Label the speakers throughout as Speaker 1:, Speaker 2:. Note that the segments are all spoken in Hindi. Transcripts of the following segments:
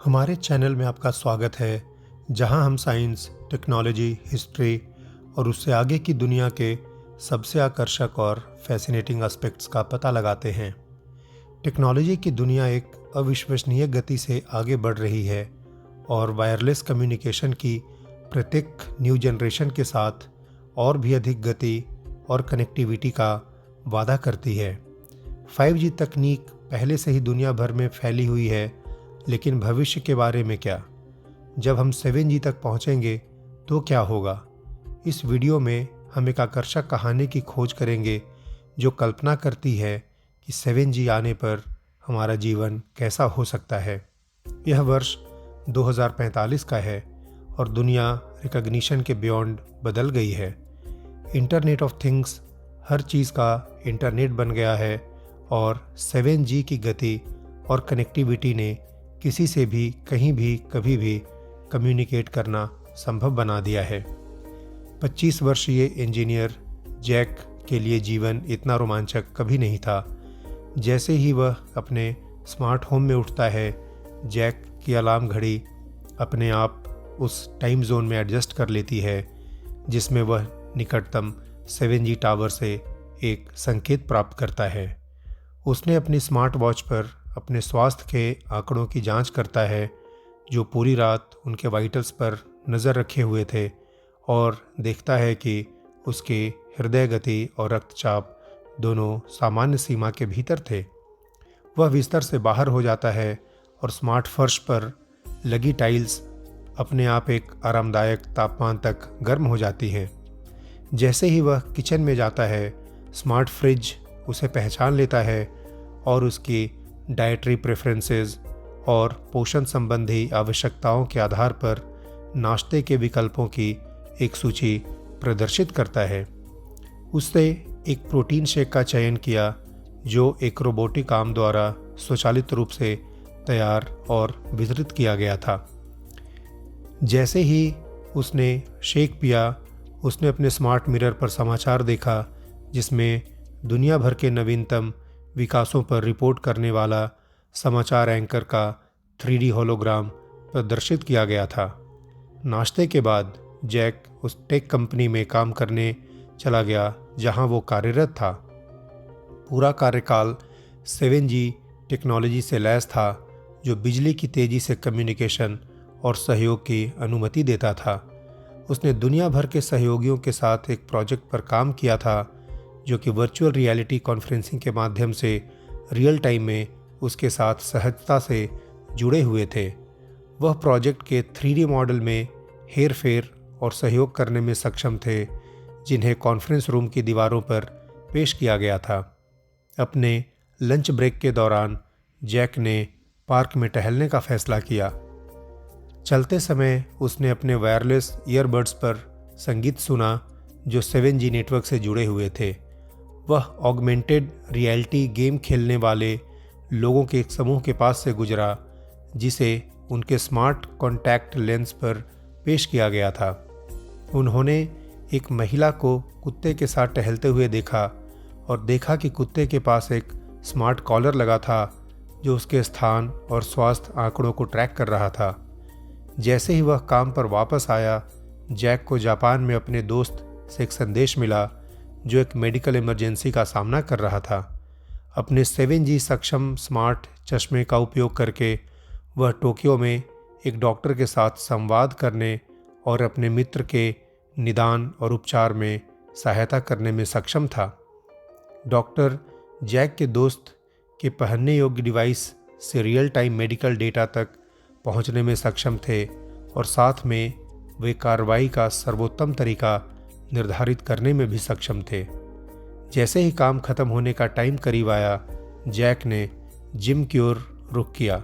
Speaker 1: हमारे चैनल में आपका स्वागत है, जहां हम साइंस, टेक्नोलॉजी, हिस्ट्री और उससे आगे की दुनिया के सबसे आकर्षक और फैसिनेटिंग एस्पेक्ट्स का पता लगाते हैं। टेक्नोलॉजी की दुनिया एक अविश्वसनीय गति से आगे बढ़ रही है और वायरलेस कम्युनिकेशन की प्रत्येक न्यू जनरेशन के साथ और भी अधिक गति और कनेक्टिविटी का वादा करती है। 5G तकनीक पहले से ही दुनिया भर में फैली हुई है, लेकिन भविष्य के बारे में क्या? जब हम 7G तक पहुंचेंगे तो क्या होगा? इस वीडियो में हम एक आकर्षक कहानी की खोज करेंगे जो कल्पना करती है कि 7G आने पर हमारा जीवन कैसा हो सकता है। यह वर्ष 2045 का है और दुनिया रिकॉग्निशन के बियॉन्ड बदल गई है। इंटरनेट ऑफ थिंग्स, हर चीज़ का इंटरनेट बन गया है और 7G की गति और कनेक्टिविटी ने किसी से भी कहीं भी कभी भी कम्युनिकेट करना संभव बना दिया है। 25 वर्षीय इंजीनियर जैक के लिए जीवन इतना रोमांचक कभी नहीं था। जैसे ही वह अपने स्मार्ट होम में उठता है, जैक की अलार्म घड़ी अपने आप उस टाइम जोन में एडजस्ट कर लेती है जिसमें वह निकटतम 7G टावर से एक संकेत प्राप्त करता है। उसने अपनी स्मार्ट वॉच पर अपने स्वास्थ्य के आंकड़ों की जांच करता है, जो पूरी रात उनके वाइटल्स पर नज़र रखे हुए थे, और देखता है कि उसके हृदय गति और रक्तचाप दोनों सामान्य सीमा के भीतर थे। वह बिस्तर से बाहर हो जाता है और स्मार्ट फर्श पर लगी टाइल्स अपने आप एक आरामदायक तापमान तक गर्म हो जाती हैं। जैसे ही वह किचन में जाता है, स्मार्ट फ्रिज उसे पहचान लेता है और उसकी डाइटरी प्रेफरेंसेस और पोषण संबंधी आवश्यकताओं के आधार पर नाश्ते के विकल्पों की एक सूची प्रदर्शित करता है। उसने एक प्रोटीन शेक का चयन किया जो एक रोबोटिक आर्म द्वारा स्वचालित रूप से तैयार और वितरित किया गया था। जैसे ही उसने शेक पिया, उसने अपने स्मार्ट मिरर पर समाचार देखा जिसमें दुनिया भर के नवीनतम विकासों पर रिपोर्ट करने वाला समाचार एंकर का 3D होलोग्राम प्रदर्शित किया गया था। नाश्ते के बाद जैक उस टेक कंपनी में काम करने चला गया जहां वो कार्यरत था। पूरा कार्यकाल 7G टेक्नोलॉजी से लैस था, जो बिजली की तेज़ी से कम्युनिकेशन और सहयोग की अनुमति देता था। उसने दुनिया भर के सहयोगियों के साथ एक प्रोजेक्ट पर काम किया था जो कि वर्चुअल रियलिटी कॉन्फ्रेंसिंग के माध्यम से रियल टाइम में उसके साथ सहजता से जुड़े हुए थे। वह प्रोजेक्ट के 3D मॉडल में हेर फेर और सहयोग करने में सक्षम थे, जिन्हें कॉन्फ्रेंस रूम की दीवारों पर पेश किया गया था। अपने लंच ब्रेक के दौरान जैक ने पार्क में टहलने का फैसला किया। चलते समय उसने अपने वायरलेस ईयरबड्स पर संगीत सुना जो 7G नेटवर्क से जुड़े हुए थे। वह ऑगमेंटेड रियलिटी गेम खेलने वाले लोगों के एक समूह के पास से गुजरा जिसे उनके स्मार्ट कॉन्टैक्ट लेंस पर पेश किया गया था। उन्होंने एक महिला को कुत्ते के साथ टहलते हुए देखा और देखा कि कुत्ते के पास एक स्मार्ट कॉलर लगा था जो उसके स्थान और स्वास्थ्य आंकड़ों को ट्रैक कर रहा था। जैसे ही वह काम पर वापस आया, जैक को जापान में अपने दोस्त से एक संदेश मिला जो एक मेडिकल इमरजेंसी का सामना कर रहा था। अपने 7G सक्षम स्मार्ट चश्मे का उपयोग करके वह टोक्यो में एक डॉक्टर के साथ संवाद करने और अपने मित्र के निदान और उपचार में सहायता करने में सक्षम था। डॉक्टर जैक के दोस्त के पहनने योग्य डिवाइस से रियल टाइम मेडिकल डेटा तक पहुंचने में सक्षम थे और साथ में वे कार्रवाई का सर्वोत्तम तरीका निर्धारित करने में भी सक्षम थे। जैसे ही काम खत्म होने का टाइम करीब आया, जैक ने जिम की ओर रुख किया।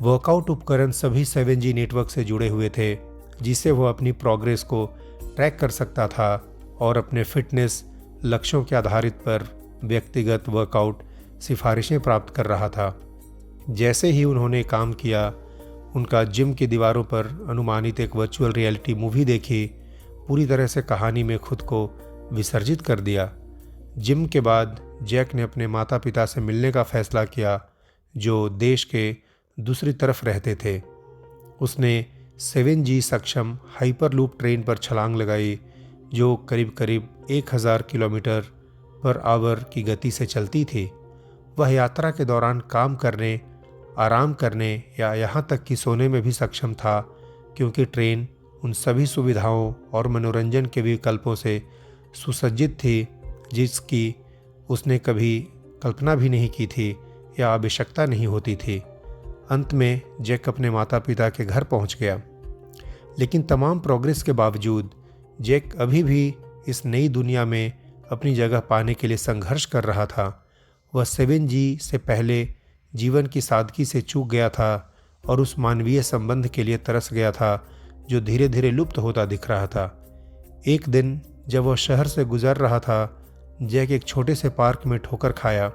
Speaker 1: वर्कआउट उपकरण सभी 7G नेटवर्क से जुड़े हुए थे, जिससे वह अपनी प्रोग्रेस को ट्रैक कर सकता था और अपने फिटनेस लक्ष्यों के आधारित पर व्यक्तिगत वर्कआउट सिफारिशें प्राप्त कर रहा था। जैसे ही उन्होंने काम किया, उनका जिम की दीवारों पर अनुमानित एक वर्चुअल रियलिटी मूवी देखी, पूरी तरह से कहानी में खुद को विसर्जित कर दिया। जिम के बाद जैक ने अपने माता पिता से मिलने का फैसला किया, जो देश के दूसरी तरफ रहते थे। उसने 7G सक्षम हाइपरलूप ट्रेन पर छलांग लगाई जो करीब करीब 1000 किलोमीटर पर आवर की गति से चलती थी। वह यात्रा के दौरान काम करने, आराम करने या यहाँ तक कि सोने में भी सक्षम था, क्योंकि ट्रेन उन सभी सुविधाओं और मनोरंजन के विकल्पों से सुसज्जित थी जिसकी उसने कभी कल्पना भी नहीं की थी या आवश्यकता नहीं होती थी। अंत में जैक अपने माता पिता के घर पहुंच गया, लेकिन तमाम प्रोग्रेस के बावजूद जैक अभी भी इस नई दुनिया में अपनी जगह पाने के लिए संघर्ष कर रहा था। वह 7G से पहले जीवन की सादगी से चूक गया था और उस मानवीय संबंध के लिए तरस गया था जो धीरे धीरे लुप्त होता दिख रहा था। एक दिन जब वह शहर से गुजर रहा था, जैक एक छोटे से पार्क में ठोकर खाया।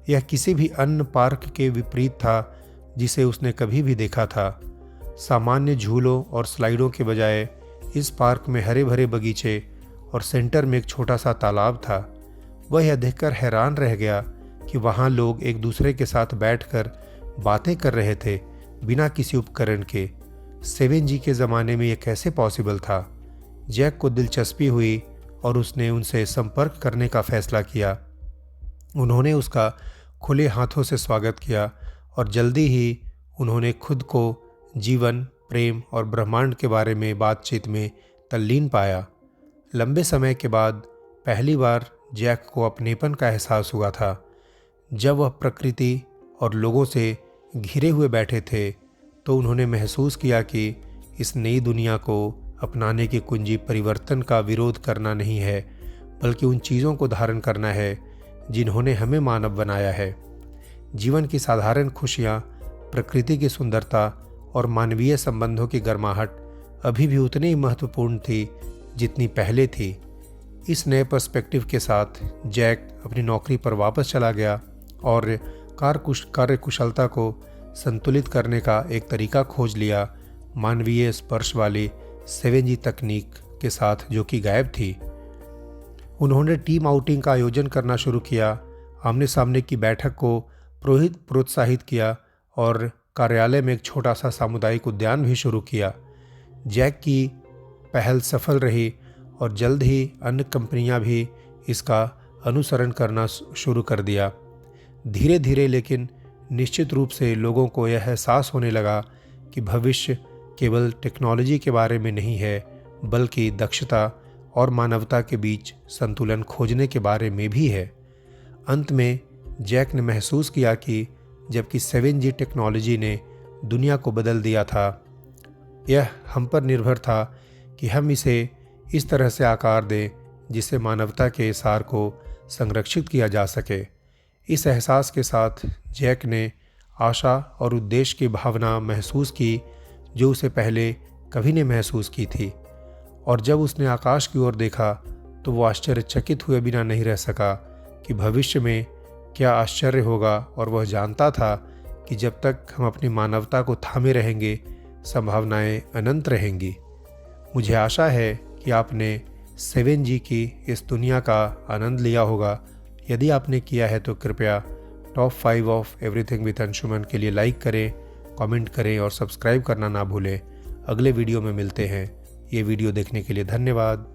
Speaker 1: यह किसी भी अन्य पार्क के विपरीत था जिसे उसने कभी भी देखा था। सामान्य झूलों और स्लाइडों के बजाय इस पार्क में हरे भरे बगीचे और सेंटर में एक छोटा सा तालाब था। वह यह देखकर हैरान रह गया कि वहाँ लोग एक दूसरे के साथ बैठकर बातें कर रहे थे बिना किसी उपकरण के। 7G के ज़माने में यह कैसे पॉसिबल था? जैक को दिलचस्पी हुई और उसने उनसे संपर्क करने का फैसला किया। उन्होंने उसका खुले हाथों से स्वागत किया और जल्दी ही उन्होंने खुद को जीवन, प्रेम और ब्रह्मांड के बारे में बातचीत में तल्लीन पाया। लंबे समय के बाद पहली बार जैक को अपनेपन का एहसास हुआ था। जब वह प्रकृति और लोगों से घिरे हुए बैठे थे तो उन्होंने महसूस किया कि इस नई दुनिया को अपनाने की कुंजी परिवर्तन का विरोध करना नहीं है, बल्कि उन चीज़ों को धारण करना है जिन्होंने हमें मानव बनाया है। जीवन की साधारण खुशियाँ, प्रकृति की सुंदरता और मानवीय संबंधों की गर्माहट अभी भी उतनी ही महत्वपूर्ण थी जितनी पहले थी। इस नए पर्सपेक्टिव के साथ जैक अपनी नौकरी पर वापस चला गया और कार्यकुशलता को संतुलित करने का एक तरीका खोज लिया, मानवीय स्पर्श वाली 7G तकनीक के साथ जो कि गायब थी। उन्होंने टीम आउटिंग का आयोजन करना शुरू किया, आमने सामने की बैठक को प्रोत्साहित किया और कार्यालय में एक छोटा सा सामुदायिक उद्यान भी शुरू किया। जैक की पहल सफल रही और जल्द ही अन्य कंपनियां भी इसका अनुसरण करना शुरू कर दिया। धीरे धीरे लेकिन निश्चित रूप से लोगों को यह एहसास होने लगा कि भविष्य केवल टेक्नोलॉजी के बारे में नहीं है, बल्कि दक्षता और मानवता के बीच संतुलन खोजने के बारे में भी है। अंत में जैक ने महसूस किया कि जबकि 7G टेक्नोलॉजी ने दुनिया को बदल दिया था, यह हम पर निर्भर था कि हम इसे इस तरह से आकार दें जिससे मानवता के सार को संरक्षित किया जा सके। इस एहसास के साथ जैक ने आशा और उद्देश्य की भावना महसूस की जो उसे पहले कभी नहीं महसूस की थी। और जब उसने आकाश की ओर देखा तो वो आश्चर्यचकित हुए बिना नहीं रह सका कि भविष्य में क्या आश्चर्य होगा, और वह जानता था कि जब तक हम अपनी मानवता को थामे रहेंगे, संभावनाएं अनंत रहेंगी। मुझे आशा है कि आपने 7G की इस दुनिया का आनंद लिया होगा। यदि आपने किया है तो कृपया top 5 of everything with Anshuman के लिए लाइक करें, कमेंट करें और सब्सक्राइब करना ना भूलें। अगले वीडियो में मिलते हैं। ये वीडियो देखने के लिए धन्यवाद।